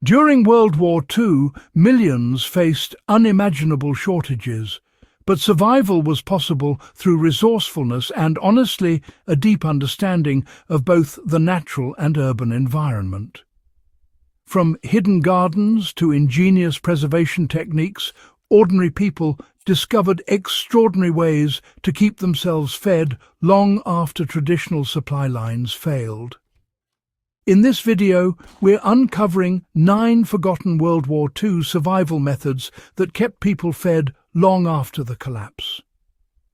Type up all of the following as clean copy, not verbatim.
During World War II, millions faced unimaginable shortages, but survival was possible through resourcefulness and, honestly, a deep understanding of both the natural and urban environment. From hidden gardens to ingenious preservation techniques, ordinary people discovered extraordinary ways to keep themselves fed long after traditional supply lines failed. In this video, we're uncovering 9 forgotten World War II survival methods that kept people fed long after the collapse.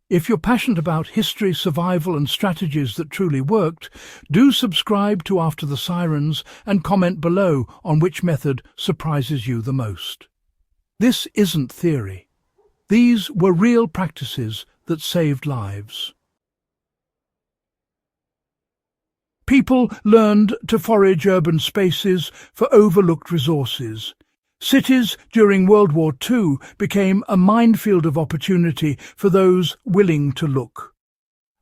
If you're passionate about history, survival and strategies that truly worked, do subscribe to After the Sirens and comment below on which method surprises you the most. This isn't theory. These were real practices that saved lives. People learned to forage urban spaces for overlooked resources. Cities during World War II became a minefield of opportunity for those willing to look.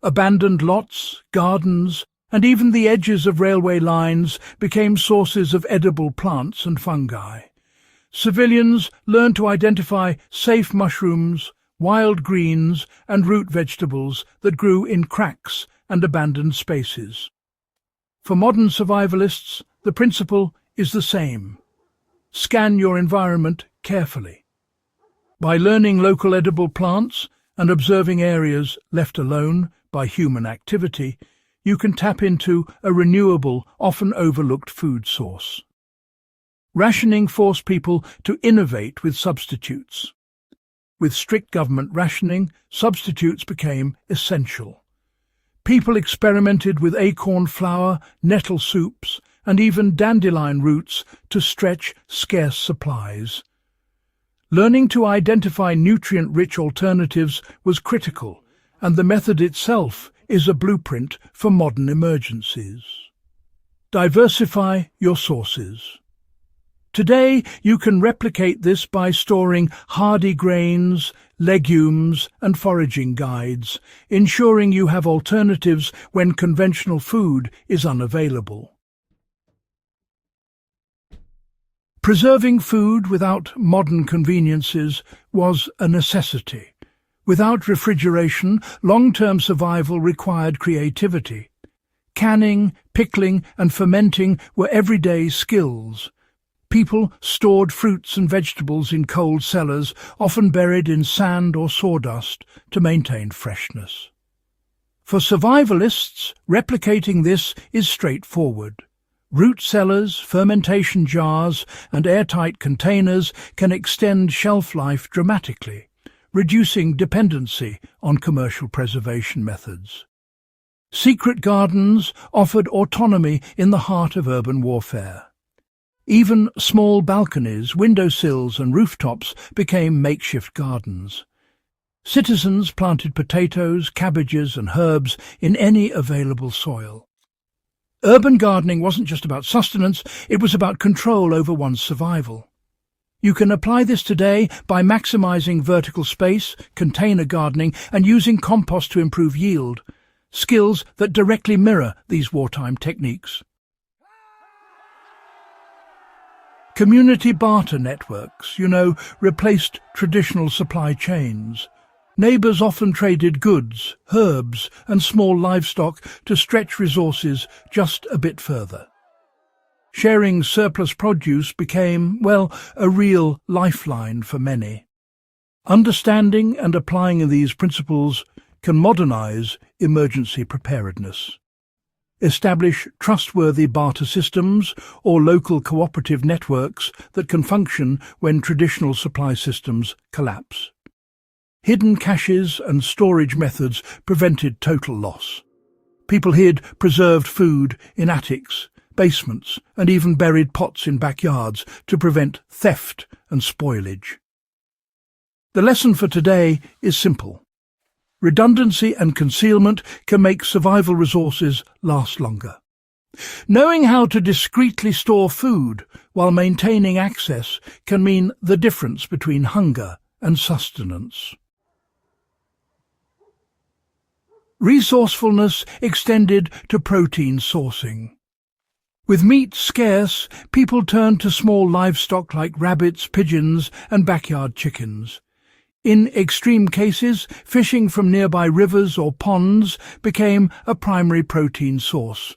Abandoned lots, gardens, and even the edges of railway lines became sources of edible plants and fungi. Civilians learned to identify safe mushrooms, wild greens, and root vegetables that grew in cracks and abandoned spaces. For modern survivalists, the principle is the same. Scan your environment carefully. By learning local edible plants and observing areas left alone by human activity, you can tap into a renewable, often overlooked food source. Rationing forced people to innovate with substitutes. With strict government rationing, substitutes became essential. People experimented with acorn flour, nettle soups, and even dandelion roots to stretch scarce supplies. Learning to identify nutrient-rich alternatives was critical, and the method itself is a blueprint for modern emergencies. Diversify your sources. Today, you can replicate this by storing hardy grains, legumes, and foraging guides, ensuring you have alternatives when conventional food is unavailable. Preserving food without modern conveniences was a necessity. Without refrigeration, long-term survival required creativity. Canning, pickling, and fermenting were everyday skills. People stored fruits and vegetables in cold cellars, often buried in sand or sawdust, to maintain freshness. For survivalists, replicating this is straightforward. Root cellars, fermentation jars, and airtight containers can extend shelf life dramatically, reducing dependency on commercial preservation methods. Secret gardens offered autonomy in the heart of urban warfare. Even small balconies, windowsills and rooftops became makeshift gardens. Citizens planted potatoes, cabbages and herbs in any available soil. Urban gardening wasn't just about sustenance, it was about control over one's survival. You can apply this today by maximizing vertical space, container gardening and using compost to improve yield, skills that directly mirror these wartime techniques. Community barter networks, replaced traditional supply chains. Neighbours often traded goods, herbs and small livestock to stretch resources just a bit further. Sharing surplus produce became, a real lifeline for many. Understanding and applying these principles can modernise emergency preparedness. Establish trustworthy barter systems or local cooperative networks that can function when traditional supply systems collapse. Hidden caches and storage methods prevented total loss. People hid preserved food in attics, basements, and even buried pots in backyards to prevent theft and spoilage. The lesson for today is simple. Redundancy and concealment can make survival resources last longer. Knowing how to discreetly store food while maintaining access can mean the difference between hunger and sustenance. Resourcefulness extended to protein sourcing. With meat scarce, people turned to small livestock like rabbits, pigeons, and backyard chickens. In extreme cases, fishing from nearby rivers or ponds became a primary protein source.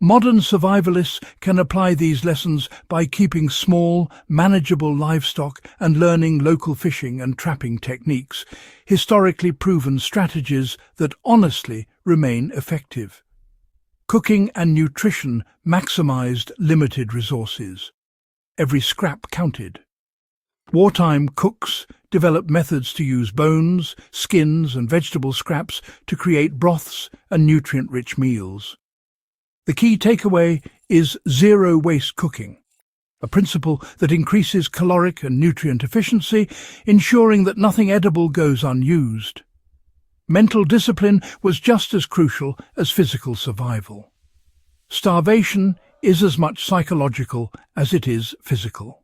Modern survivalists can apply these lessons by keeping small, manageable livestock and learning local fishing and trapping techniques, historically proven strategies that honestly remain effective. Cooking and nutrition maximized limited resources. Every scrap counted. Wartime cooks developed methods to use bones, skins, and vegetable scraps to create broths and nutrient-rich meals. The key takeaway is zero-waste cooking, a principle that increases caloric and nutrient efficiency, ensuring that nothing edible goes unused. Mental discipline was just as crucial as physical survival. Starvation is as much psychological as it is physical.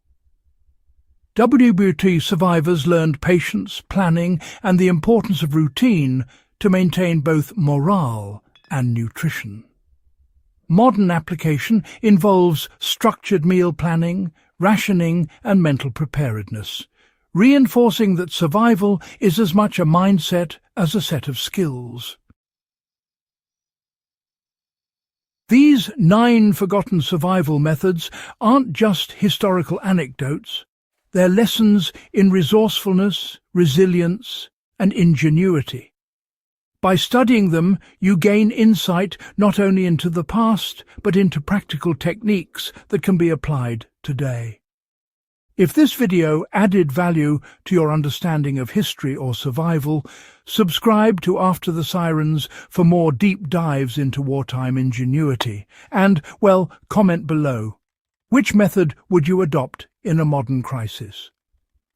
WWII survivors learned patience, planning, and the importance of routine to maintain both morale and nutrition. Modern application involves structured meal planning, rationing, and mental preparedness, reinforcing that survival is as much a mindset as a set of skills. These 9 forgotten survival methods aren't just historical anecdotes. They're lessons in resourcefulness, resilience, and ingenuity. By studying them, you gain insight not only into the past, but into practical techniques that can be applied today. If this video added value to your understanding of history or survival, subscribe to After the Sirens for more deep dives into wartime ingenuity. And, well, comment below. Which method would you adopt in a modern crisis?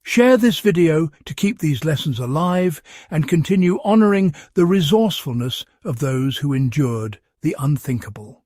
Share this video to keep these lessons alive and continue honoring the resourcefulness of those who endured the unthinkable.